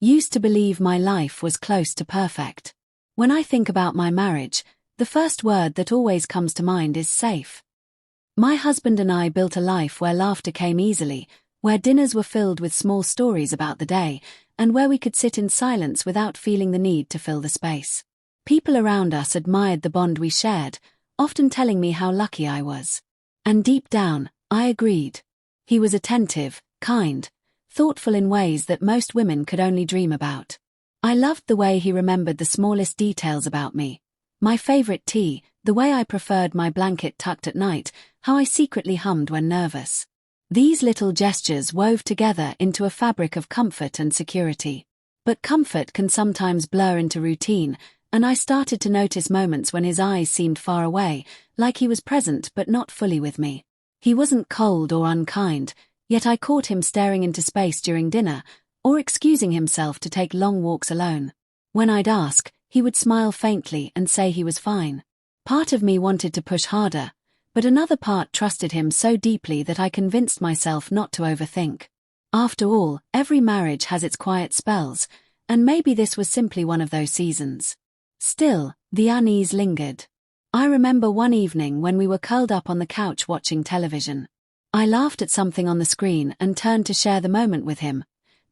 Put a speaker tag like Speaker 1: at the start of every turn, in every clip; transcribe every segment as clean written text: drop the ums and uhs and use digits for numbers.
Speaker 1: Used to believe my life was close to perfect. When I think about my marriage, the first word that always comes to mind is safe. My husband and I built a life where laughter came easily, where dinners were filled with small stories about the day, and where we could sit in silence without feeling the need to fill the space. People around us admired the bond we shared, often telling me how lucky I was. And deep down, I agreed. He was attentive, kind, thoughtful in ways that most women could only dream about. I loved the way he remembered the smallest details about me. My favorite tea, the way I preferred my blanket tucked at night, how I secretly hummed when nervous. These little gestures wove together into a fabric of comfort and security. But comfort can sometimes blur into routine, and I started to notice moments when his eyes seemed far away, like he was present but not fully with me. He wasn't cold or unkind, yet I caught him staring into space during dinner, or excusing himself to take long walks alone. When I'd ask, he would smile faintly and say he was fine. Part of me wanted to push harder, but another part trusted him so deeply that I convinced myself not to overthink. After all, every marriage has its quiet spells, and maybe this was simply one of those seasons. Still, the unease lingered. I remember one evening when we were curled up on the couch watching television. I laughed at something on the screen and turned to share the moment with him,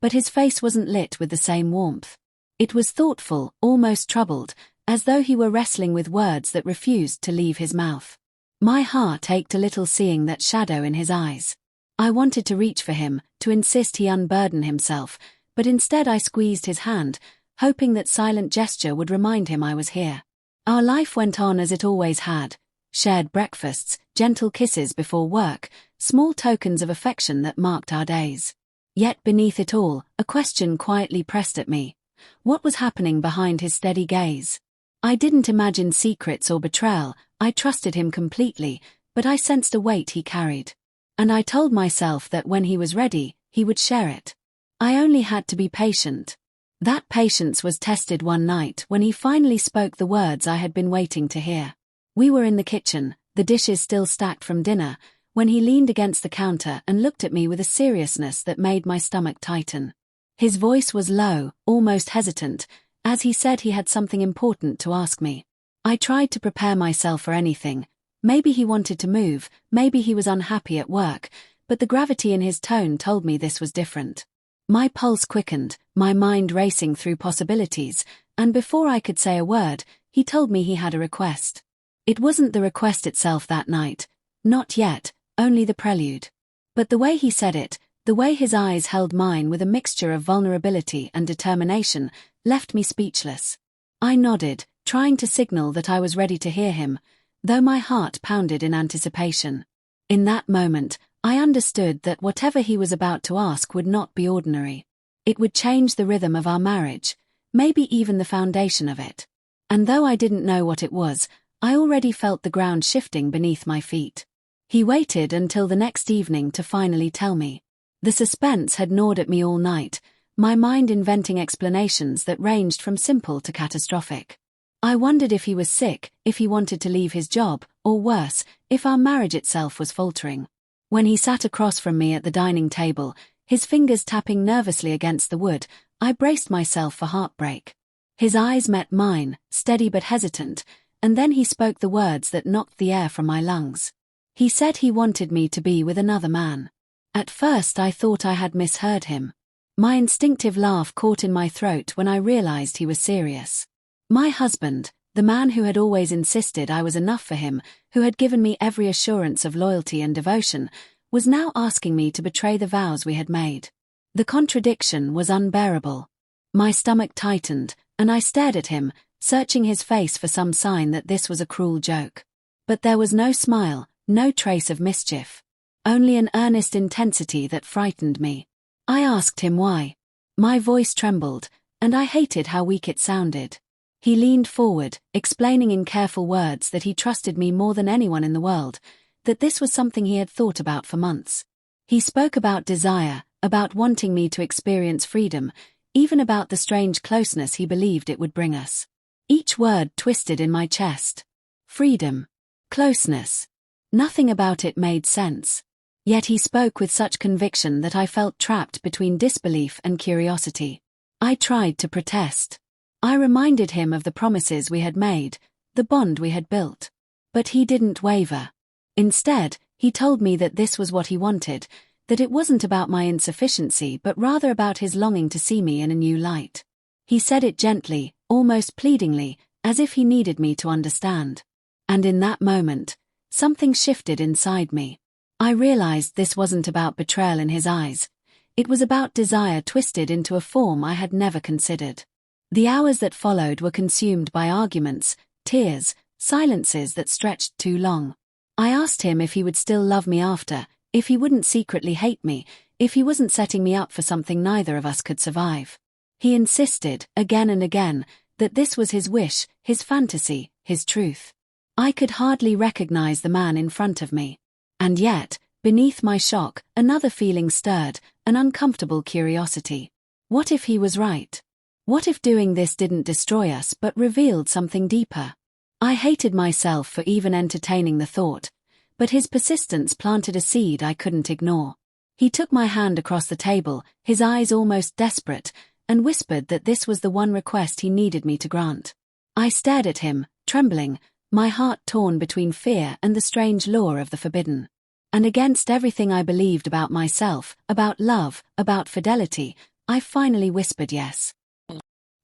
Speaker 1: but his face wasn't lit with the same warmth. It was thoughtful, almost troubled, as though he were wrestling with words that refused to leave his mouth. My heart ached a little seeing that shadow in his eyes. I wanted to reach for him, to insist he unburden himself, but instead I squeezed his hand, hoping that silent gesture would remind him I was here. Our life went on as it always had. Shared breakfasts, gentle kisses before work, small tokens of affection that marked our days. Yet beneath it all, a question quietly pressed at me. What was happening behind his steady gaze? I didn't imagine secrets or betrayal, I trusted him completely, but I sensed a weight he carried. And I told myself that when he was ready, he would share it. I only had to be patient. That patience was tested one night when he finally spoke the words I had been waiting to hear. We were in the kitchen, the dishes still stacked from dinner, when he leaned against the counter and looked at me with a seriousness that made my stomach tighten. His voice was low, almost hesitant, as he said he had something important to ask me. I tried to prepare myself for anything. Maybe he wanted to move, maybe he was unhappy at work, but the gravity in his tone told me this was different. My pulse quickened, my mind racing through possibilities, and before I could say a word, he told me he had a request. It wasn't the request itself that night. Not yet, only the prelude. But the way he said it, the way his eyes held mine with a mixture of vulnerability and determination, left me speechless. I nodded, trying to signal that I was ready to hear him, though my heart pounded in anticipation. In that moment, I understood that whatever he was about to ask would not be ordinary. It would change the rhythm of our marriage, maybe even the foundation of it. And though I didn't know what it was, I already felt the ground shifting beneath my feet. He waited until the next evening to finally tell me. The suspense had gnawed at me all night, my mind inventing explanations that ranged from simple to catastrophic. I wondered if he was sick, if he wanted to leave his job, or worse, if our marriage itself was faltering. When he sat across from me at the dining table, his fingers tapping nervously against the wood, I braced myself for heartbreak. His eyes met mine, steady but hesitant, and then he spoke the words that knocked the air from my lungs. He said he wanted me to be with another man. At first I thought I had misheard him. My instinctive laugh caught in my throat when I realized he was serious. My husband, the man who had always insisted I was enough for him, who had given me every assurance of loyalty and devotion, was now asking me to betray the vows we had made. The contradiction was unbearable. My stomach tightened, and I stared at him, searching his face for some sign that this was a cruel joke. But there was no smile, no trace of mischief. Only an earnest intensity that frightened me. I asked him why. My voice trembled, and I hated how weak it sounded. He leaned forward, explaining in careful words that he trusted me more than anyone in the world, that this was something he had thought about for months. He spoke about desire, about wanting me to experience freedom, even about the strange closeness he believed it would bring us. Each word twisted in my chest. Freedom. Closeness. Nothing about it made sense. Yet he spoke with such conviction that I felt trapped between disbelief and curiosity. I tried to protest. I reminded him of the promises we had made, the bond we had built. But he didn't waver. Instead, he told me that this was what he wanted, that it wasn't about my insufficiency but rather about his longing to see me in a new light. He said it gently, almost pleadingly, as if he needed me to understand. And in that moment, something shifted inside me. I realized this wasn't about betrayal in his eyes. It was about desire twisted into a form I had never considered. The hours that followed were consumed by arguments, tears, silences that stretched too long. I asked him if he would still love me after, if he wouldn't secretly hate me, if he wasn't setting me up for something neither of us could survive. He insisted, again and again, that this was his wish, his fantasy, his truth. I could hardly recognize the man in front of me. And yet, beneath my shock, another feeling stirred, an uncomfortable curiosity. What if he was right? What if doing this didn't destroy us but revealed something deeper? I hated myself for even entertaining the thought, but his persistence planted a seed I couldn't ignore. He took my hand across the table, his eyes almost desperate, and whispered that this was the one request he needed me to grant. I stared at him, trembling, my heart torn between fear and the strange lure of the forbidden. And against everything I believed about myself, about love, about fidelity, I finally whispered yes.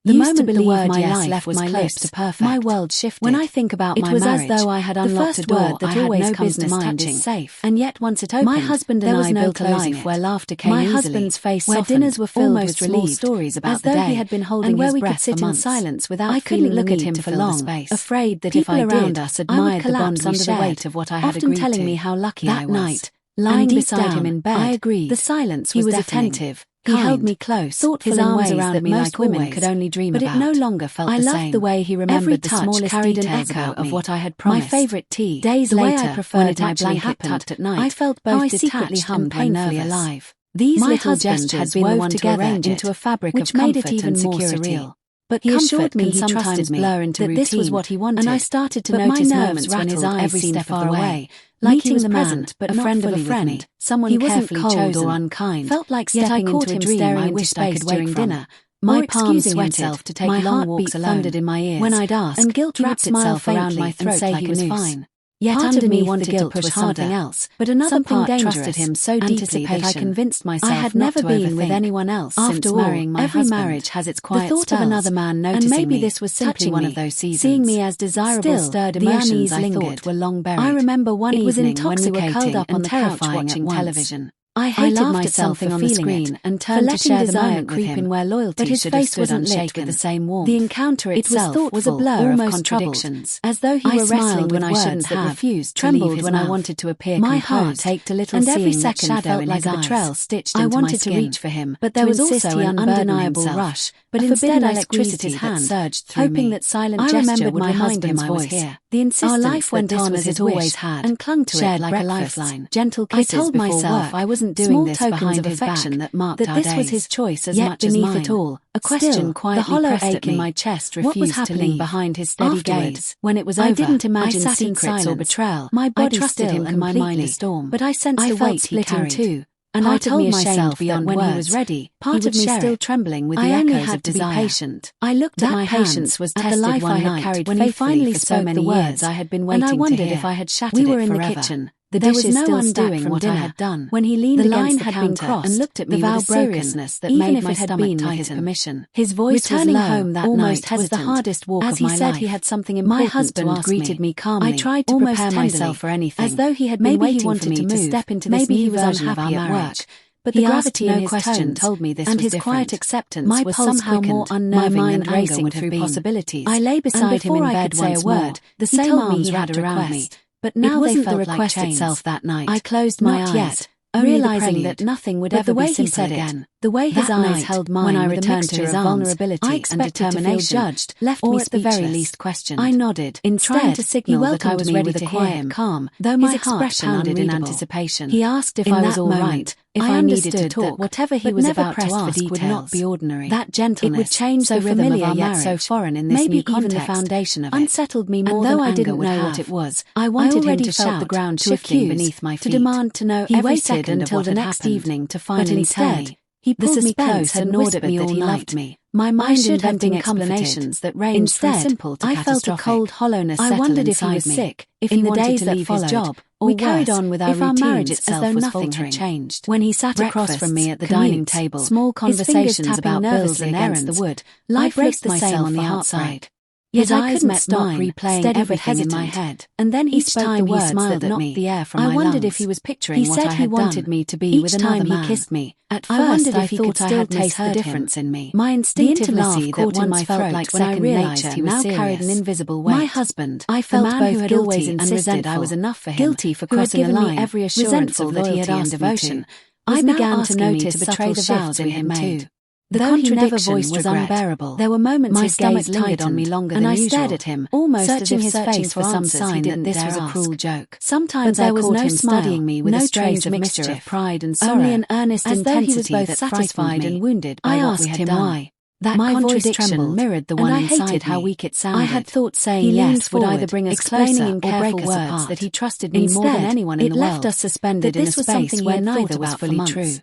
Speaker 1: The moment the word yes left my lips to perfect, my world shifted. When I think about my marriage, it was as though I had unlocked a door that always comes to mind is safe. And yet once it opened, my husband and I built a life where laughter came easily. My husband's face softened, where dinners were filled with small stories about the day, he had been holding his breath for months. And where we could sit in silence without feeling the need to fill the space. Afraid that if I did, I would collapse under the weight of what I had agreed to. Often telling me how lucky I was. That night, lying beside him in bed, I agreed. The silence was attentive. He held me close, thoughtful his arms around me like women could only dream about. But it no longer felt the same. I loved the way he remembered the smallest carried an echo of what I had promised. My favorite tea. Days later, when it actually happened at night, I felt both detached and painfully alive. These little gestures had been wove together into a fabric which made it even more surreal. But he assured me he trusted me that this was what he wanted, and I started to notice moments when his eyes seemed far away, like he was present, but a friend of a friend, someone carefully chosen or unkind. Felt like stepping into a dream I wished I could during dinner. My palms sweated, to take long walks alone, thundered in my ears, when I'd ask, and guilt wrapped itself around my throat and say like he was fine. Yet underneath the guilt was something else, but another part trusted him so deeply that I convinced myself I had never been with anyone else since marrying my husband. Every marriage has its quiet spells, the thought of another man noticing me, and maybe this was simply one of those seasons. Seeing me as desirable stirred emotions I thought were long buried. I remember one evening when we were curled up on the couch watching television. I hated myself for on the screen and turned to share the moment with him, where loyalty but his face wasn't lit with the same warmth. The encounter itself was a blur of contradictions, as though he were wrestling with words that refused, trembled when I wanted to appear composed, my heart ached a little, and every second felt like a betrayal stitched into my skin. I wanted to reach for him, but there was also an undeniable rush. But instead I squeezed his hand, surged through hoping that silent gesture would remind him I was here. The insistence our life went on as it always had, and clung to it like a lifeline. Gentle kisses I told myself I wasn't doing this behind his back, that this was his choice as much as mine. Beneath it all, a question quietly pressed at me. In my chest refused what was happening behind his steady gaze? When it was over, I didn't imagine secrets or betrayal. My body trusted him and my mind a storm. But I sensed the weight he carried too. And I told myself that when he was ready, part of me still trembling with the echoes of desire. Patient. I looked at my patience was tested one night when he finally spoke the words I had been waiting to hear. And I wondered if I had shattered it forever. We were in the kitchen. The dishes still undoing what I had done. When he leaned against the counter and looked at me with a seriousness that made my stomach tighten. His permission. His voice returning home that night was the hardest walk of my life. As he said he had something important to ask me. My husband greeted me calmly. I tried to prepare myself for anything, as though he had been waiting for me to step into this new version of our marriage. But the gravity in his tone told me this was different. And his quiet acceptance was somehow more unnerving than racing through possibilities. I lay beside him in bed once more. The same arms wrapped around me. But now they felt the request itself that night. I closed my eyes, realizing that nothing would ever be simple again. The way his eyes held mine when I returned to his vulnerability and determination judged, left me at the very least questioned. I nodded, trying to signal that I was ready to hear him, calm, though my heart pounded in anticipation. He asked if I was all right, if I needed to talk, whatever he was about to ask would not be ordinary. That gentleness, it would change the rhythm of our marriage, so foreign in this new context, maybe even the foundation of it, unsettled me more than anger would have. Though I didn't know what it was, I wanted him to shout, the ground shifting beneath my feet, to demand to know every second until the next evening to finally tell me. He
Speaker 2: The
Speaker 1: pulled me
Speaker 2: suspense
Speaker 1: close
Speaker 2: had
Speaker 1: and
Speaker 2: gnawed
Speaker 1: whispered
Speaker 2: at me
Speaker 1: that
Speaker 2: all
Speaker 1: he
Speaker 2: night.
Speaker 1: loved me. My mind
Speaker 2: should have
Speaker 1: inventing
Speaker 2: been
Speaker 1: explanations that ranged
Speaker 2: Instead,
Speaker 1: from simple to
Speaker 2: I felt a
Speaker 1: catastrophic.
Speaker 2: cold hollowness
Speaker 1: I
Speaker 2: settle
Speaker 1: wondered if he
Speaker 2: inside
Speaker 1: was
Speaker 2: me.
Speaker 1: sick, if
Speaker 2: In
Speaker 1: he
Speaker 2: the
Speaker 1: wanted
Speaker 2: days
Speaker 1: to
Speaker 2: that
Speaker 1: leave his
Speaker 2: followed,
Speaker 1: job, or
Speaker 2: we carried
Speaker 1: worse,
Speaker 2: on with our
Speaker 1: if our marriage
Speaker 2: routines
Speaker 1: itself
Speaker 2: as though
Speaker 1: was
Speaker 2: nothing had
Speaker 1: faltering.
Speaker 2: changed.
Speaker 1: When he sat across from me at the dining
Speaker 2: commutes,
Speaker 1: table,
Speaker 2: small
Speaker 1: his fingers
Speaker 2: conversations
Speaker 1: tapping
Speaker 2: about bills
Speaker 1: nervously
Speaker 2: and
Speaker 1: against
Speaker 2: errands,
Speaker 1: the wood,
Speaker 2: I
Speaker 1: life
Speaker 2: braced
Speaker 1: looked the same
Speaker 2: myself
Speaker 1: on the
Speaker 2: for
Speaker 1: outside.
Speaker 2: heartbreak.
Speaker 1: Yet
Speaker 2: His
Speaker 1: I
Speaker 2: eyes
Speaker 1: couldn't
Speaker 2: met
Speaker 1: stop
Speaker 2: mine,
Speaker 1: replaying
Speaker 2: steady
Speaker 1: everything in my
Speaker 2: hesitant.
Speaker 1: head.
Speaker 2: And then he
Speaker 1: Each
Speaker 2: spoke
Speaker 1: time
Speaker 2: the
Speaker 1: he
Speaker 2: words
Speaker 1: smiled
Speaker 2: that
Speaker 1: at
Speaker 2: knocked
Speaker 1: me,
Speaker 2: the air from
Speaker 1: I
Speaker 2: my
Speaker 1: wondered
Speaker 2: lungs.
Speaker 1: if he was picturing
Speaker 2: He
Speaker 1: what
Speaker 2: said
Speaker 1: I
Speaker 2: he
Speaker 1: had
Speaker 2: wanted
Speaker 1: done.
Speaker 2: me to be
Speaker 1: Each
Speaker 2: with another
Speaker 1: time he
Speaker 2: man.
Speaker 1: kissed me,
Speaker 2: At
Speaker 1: I
Speaker 2: first
Speaker 1: wondered
Speaker 2: I
Speaker 1: if he
Speaker 2: thought
Speaker 1: could
Speaker 2: I
Speaker 1: still
Speaker 2: had
Speaker 1: taste the
Speaker 2: misheard him.
Speaker 1: difference in me.
Speaker 2: My
Speaker 1: The
Speaker 2: instinctive
Speaker 1: intimacy
Speaker 2: laugh
Speaker 1: that
Speaker 2: caught in
Speaker 1: once
Speaker 2: my
Speaker 1: felt
Speaker 2: throat
Speaker 1: like
Speaker 2: when I
Speaker 1: second
Speaker 2: realized
Speaker 1: nature
Speaker 2: he was
Speaker 1: now
Speaker 2: serious.
Speaker 1: carried an invisible weight.
Speaker 2: My husband,
Speaker 1: I
Speaker 2: the
Speaker 1: felt
Speaker 2: man
Speaker 1: both
Speaker 2: who had
Speaker 1: guilty
Speaker 2: always
Speaker 1: and
Speaker 2: insisted
Speaker 1: resentful,
Speaker 2: I was enough for him,
Speaker 1: guilty for
Speaker 2: who had
Speaker 1: crossing a
Speaker 2: given me
Speaker 1: line,
Speaker 2: every assurance
Speaker 1: resentful
Speaker 2: of
Speaker 1: that he
Speaker 2: loyalty
Speaker 1: had
Speaker 2: and
Speaker 1: asked me
Speaker 2: devotion,
Speaker 1: to,
Speaker 2: was
Speaker 1: I
Speaker 2: now
Speaker 1: began to
Speaker 2: asking me
Speaker 1: notice
Speaker 2: to
Speaker 1: subtle
Speaker 2: betray the
Speaker 1: shifts
Speaker 2: vows we
Speaker 1: in
Speaker 2: had
Speaker 1: him
Speaker 2: made.
Speaker 1: too.
Speaker 2: The
Speaker 1: Though he never
Speaker 2: contradiction
Speaker 1: voiced
Speaker 2: was
Speaker 1: regret,
Speaker 2: unbearable.
Speaker 1: there were moments
Speaker 2: My
Speaker 1: his gaze
Speaker 2: stomach
Speaker 1: lingered on me
Speaker 2: tightened,
Speaker 1: longer
Speaker 2: and
Speaker 1: than
Speaker 2: I
Speaker 1: usual,
Speaker 2: stared at him,
Speaker 1: almost
Speaker 2: searching
Speaker 1: as if
Speaker 2: his
Speaker 1: searching
Speaker 2: face
Speaker 1: for
Speaker 2: for
Speaker 1: some
Speaker 2: some
Speaker 1: sign
Speaker 2: he
Speaker 1: that this
Speaker 2: didn't
Speaker 1: was a
Speaker 2: dare
Speaker 1: cruel
Speaker 2: ask.
Speaker 1: joke.
Speaker 2: Sometimes
Speaker 1: But there
Speaker 2: I
Speaker 1: was
Speaker 2: caught
Speaker 1: no
Speaker 2: him
Speaker 1: smile,
Speaker 2: studying me with
Speaker 1: no
Speaker 2: a strange
Speaker 1: trace of
Speaker 2: mixture
Speaker 1: mischief,
Speaker 2: of pride and sorrow,
Speaker 1: only an earnest
Speaker 2: as though he was
Speaker 1: intensity
Speaker 2: both
Speaker 1: that
Speaker 2: satisfied
Speaker 1: frightened
Speaker 2: and
Speaker 1: me.
Speaker 2: wounded by
Speaker 1: I
Speaker 2: what we
Speaker 1: asked
Speaker 2: had
Speaker 1: him
Speaker 2: done.
Speaker 1: why. That
Speaker 2: My voice
Speaker 1: contradiction
Speaker 2: trembled,
Speaker 1: mirrored the
Speaker 2: and
Speaker 1: one
Speaker 2: I
Speaker 1: inside
Speaker 2: hated how
Speaker 1: me.
Speaker 2: weak it sounded.
Speaker 1: I had thought saying
Speaker 2: He leaned
Speaker 1: yes would either
Speaker 2: forward,
Speaker 1: bring us
Speaker 2: explaining
Speaker 1: closer
Speaker 2: in
Speaker 1: or
Speaker 2: careful
Speaker 1: break us
Speaker 2: words
Speaker 1: apart.
Speaker 2: that he trusted me more
Speaker 1: Instead,
Speaker 2: than anyone in
Speaker 1: it
Speaker 2: the
Speaker 1: left
Speaker 2: world,
Speaker 1: us suspended
Speaker 2: that
Speaker 1: in
Speaker 2: this
Speaker 1: a
Speaker 2: was
Speaker 1: space
Speaker 2: something
Speaker 1: where
Speaker 2: he had
Speaker 1: neither
Speaker 2: thought
Speaker 1: was
Speaker 2: about for
Speaker 1: fully
Speaker 2: months.
Speaker 1: true.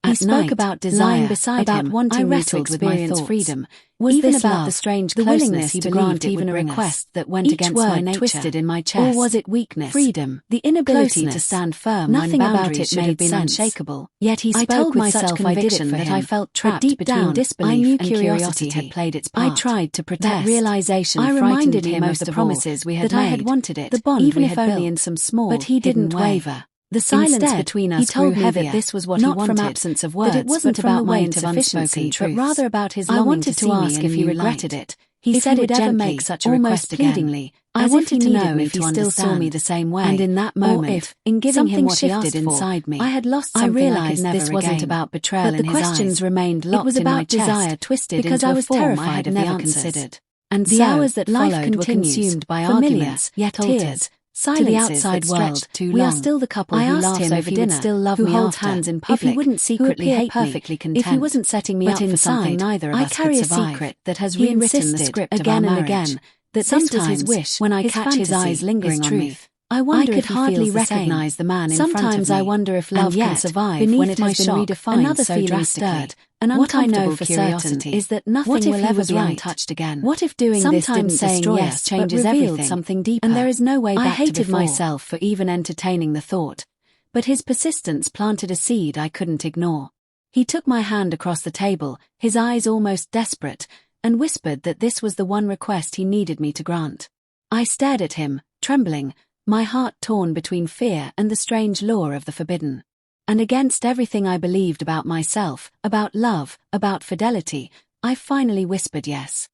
Speaker 2: He
Speaker 1: At
Speaker 2: spoke
Speaker 1: night,
Speaker 2: about desire,
Speaker 1: lying beside
Speaker 2: about
Speaker 1: him,
Speaker 2: wanting
Speaker 1: I
Speaker 2: me to
Speaker 1: wrestled with my
Speaker 2: experience
Speaker 1: thoughts.
Speaker 2: freedom.
Speaker 1: Was
Speaker 2: Even
Speaker 1: this
Speaker 2: about
Speaker 1: love,
Speaker 2: the strange
Speaker 1: the
Speaker 2: closeness
Speaker 1: willingness
Speaker 2: he
Speaker 1: to
Speaker 2: believed
Speaker 1: grant
Speaker 2: it
Speaker 1: even
Speaker 2: would
Speaker 1: a
Speaker 2: bring
Speaker 1: request
Speaker 2: us?
Speaker 1: that went
Speaker 2: Each
Speaker 1: against my
Speaker 2: word
Speaker 1: nature?
Speaker 2: twisted in my
Speaker 1: Or
Speaker 2: chest.
Speaker 1: was it weakness,
Speaker 2: Freedom,
Speaker 1: the inability to
Speaker 2: closeness,
Speaker 1: stand firm
Speaker 2: nothing
Speaker 1: when
Speaker 2: about
Speaker 1: boundaries
Speaker 2: it
Speaker 1: should
Speaker 2: made
Speaker 1: have been
Speaker 2: sense.
Speaker 1: unshakable?
Speaker 2: Yet he
Speaker 1: I
Speaker 2: spoke
Speaker 1: told
Speaker 2: with
Speaker 1: myself
Speaker 2: such
Speaker 1: I did it
Speaker 2: conviction
Speaker 1: for
Speaker 2: that
Speaker 1: him,
Speaker 2: I felt
Speaker 1: but
Speaker 2: trapped
Speaker 1: deep
Speaker 2: between
Speaker 1: down,
Speaker 2: disbelief
Speaker 1: I knew
Speaker 2: and
Speaker 1: curiosity
Speaker 2: curiosity
Speaker 1: had played its
Speaker 2: I
Speaker 1: part.
Speaker 2: tried to protest.
Speaker 1: That realization
Speaker 2: I
Speaker 1: frightened
Speaker 2: reminded
Speaker 1: him
Speaker 2: him of
Speaker 1: most
Speaker 2: the
Speaker 1: of all,
Speaker 2: promises we had
Speaker 1: that I had
Speaker 2: made,
Speaker 1: wanted it,
Speaker 2: the bond
Speaker 1: even
Speaker 2: we
Speaker 1: if
Speaker 2: had
Speaker 1: only
Speaker 2: built,
Speaker 1: in some small,
Speaker 2: but he
Speaker 1: hidden
Speaker 2: didn't
Speaker 1: way.
Speaker 2: waver. The silence
Speaker 1: Instead,
Speaker 2: between
Speaker 1: he
Speaker 2: us
Speaker 1: told
Speaker 2: grew
Speaker 1: me
Speaker 2: heavier,
Speaker 1: that this was what
Speaker 2: not
Speaker 1: he wanted,
Speaker 2: from absence of words,
Speaker 1: that it wasn't
Speaker 2: but from
Speaker 1: about
Speaker 2: the
Speaker 1: weight
Speaker 2: weight
Speaker 1: of
Speaker 2: of
Speaker 1: unspoken
Speaker 2: unspoken
Speaker 1: truths,
Speaker 2: but rather about his
Speaker 1: I
Speaker 2: longing
Speaker 1: wanted
Speaker 2: to
Speaker 1: to
Speaker 2: see
Speaker 1: ask
Speaker 2: me in
Speaker 1: if
Speaker 2: a
Speaker 1: he
Speaker 2: new
Speaker 1: regretted
Speaker 2: light.
Speaker 1: it. He
Speaker 2: If
Speaker 1: said
Speaker 2: he would
Speaker 1: it
Speaker 2: ever
Speaker 1: gently,
Speaker 2: make such a
Speaker 1: almost
Speaker 2: request again,
Speaker 1: pleadingly,
Speaker 2: I
Speaker 1: as if
Speaker 2: wanted
Speaker 1: he
Speaker 2: to
Speaker 1: needed
Speaker 2: know
Speaker 1: me
Speaker 2: if
Speaker 1: to
Speaker 2: he still saw me
Speaker 1: understand.
Speaker 2: the same way,
Speaker 1: And in that
Speaker 2: or
Speaker 1: moment,
Speaker 2: if, in giving him
Speaker 1: something
Speaker 2: what he
Speaker 1: shifted
Speaker 2: asked for,
Speaker 1: inside me.
Speaker 2: I had lost
Speaker 1: I
Speaker 2: something I could
Speaker 1: realized
Speaker 2: never
Speaker 1: this wasn't
Speaker 2: regain.
Speaker 1: about betrayal
Speaker 2: But
Speaker 1: in
Speaker 2: the
Speaker 1: his
Speaker 2: questions
Speaker 1: eyes.
Speaker 2: remained
Speaker 1: It
Speaker 2: locked
Speaker 1: was
Speaker 2: in my
Speaker 1: about desire
Speaker 2: chest,
Speaker 1: twisted
Speaker 2: because
Speaker 1: into
Speaker 2: I
Speaker 1: a
Speaker 2: was
Speaker 1: form I
Speaker 2: terrified
Speaker 1: had
Speaker 2: of the
Speaker 1: never
Speaker 2: answers.
Speaker 1: considered.
Speaker 2: And
Speaker 1: The
Speaker 2: so,
Speaker 1: hours that
Speaker 2: life
Speaker 1: followed were
Speaker 2: continues,
Speaker 1: consumed by
Speaker 2: familiar,
Speaker 1: arguments,
Speaker 2: yet
Speaker 1: tears,
Speaker 2: altered,
Speaker 1: to the
Speaker 2: silences
Speaker 1: outside
Speaker 2: that
Speaker 1: world.
Speaker 2: stretched too
Speaker 1: We are
Speaker 2: long.
Speaker 1: still the couple
Speaker 2: I
Speaker 1: who
Speaker 2: asked
Speaker 1: laughs
Speaker 2: him
Speaker 1: over
Speaker 2: if he
Speaker 1: dinner,
Speaker 2: would still love
Speaker 1: who
Speaker 2: me
Speaker 1: holds
Speaker 2: after,
Speaker 1: hands in
Speaker 2: if
Speaker 1: public,
Speaker 2: he wouldn't
Speaker 1: who
Speaker 2: secretly
Speaker 1: appear
Speaker 2: hate
Speaker 1: perfectly
Speaker 2: me,
Speaker 1: content,
Speaker 2: if he wasn't setting me
Speaker 1: but
Speaker 2: up for
Speaker 1: inside,
Speaker 2: something neither of
Speaker 1: I
Speaker 2: us
Speaker 1: carry
Speaker 2: could
Speaker 1: a
Speaker 2: survive.
Speaker 1: secret that has
Speaker 2: He
Speaker 1: rewritten the
Speaker 2: insisted,
Speaker 1: script of
Speaker 2: again
Speaker 1: our
Speaker 2: and
Speaker 1: marriage.
Speaker 2: again,
Speaker 1: That
Speaker 2: this
Speaker 1: this was
Speaker 2: was
Speaker 1: his
Speaker 2: his
Speaker 1: wish,
Speaker 2: when I
Speaker 1: his
Speaker 2: catch his
Speaker 1: fantasy,
Speaker 2: eyes lingering
Speaker 1: his
Speaker 2: on
Speaker 1: truth.
Speaker 2: me. I wonder
Speaker 1: could
Speaker 2: if he
Speaker 1: hardly
Speaker 2: feels the same.
Speaker 1: recognize the man in front of
Speaker 2: Sometimes
Speaker 1: me.
Speaker 2: I wonder if love
Speaker 1: And
Speaker 2: can
Speaker 1: yet,
Speaker 2: survive
Speaker 1: beneath
Speaker 2: when it
Speaker 1: my
Speaker 2: has been
Speaker 1: shock,
Speaker 2: redefined
Speaker 1: another
Speaker 2: so
Speaker 1: feeling
Speaker 2: drastically.
Speaker 1: stirred, an
Speaker 2: What I know
Speaker 1: uncomfortable
Speaker 2: for
Speaker 1: curiosity.
Speaker 2: certain is that nothing
Speaker 1: What if
Speaker 2: will
Speaker 1: he
Speaker 2: ever
Speaker 1: was
Speaker 2: be
Speaker 1: right?
Speaker 2: untouched again.
Speaker 1: What if doing this
Speaker 2: Sometimes
Speaker 1: didn't
Speaker 2: saying
Speaker 1: destroy
Speaker 2: yes
Speaker 1: us,
Speaker 2: changes
Speaker 1: but revealed
Speaker 2: everything,
Speaker 1: something deeper?
Speaker 2: and there is no way
Speaker 1: I
Speaker 2: back to
Speaker 1: hated
Speaker 2: before.
Speaker 1: myself for even entertaining the thought, but his persistence planted a seed I couldn't ignore. He took my hand across the table, his eyes almost desperate, and whispered that this was the one request he needed me to grant. I stared at him, trembling, my heart torn between fear and the strange lure of the forbidden. And against everything I believed about myself, about love, about fidelity, I finally whispered yes.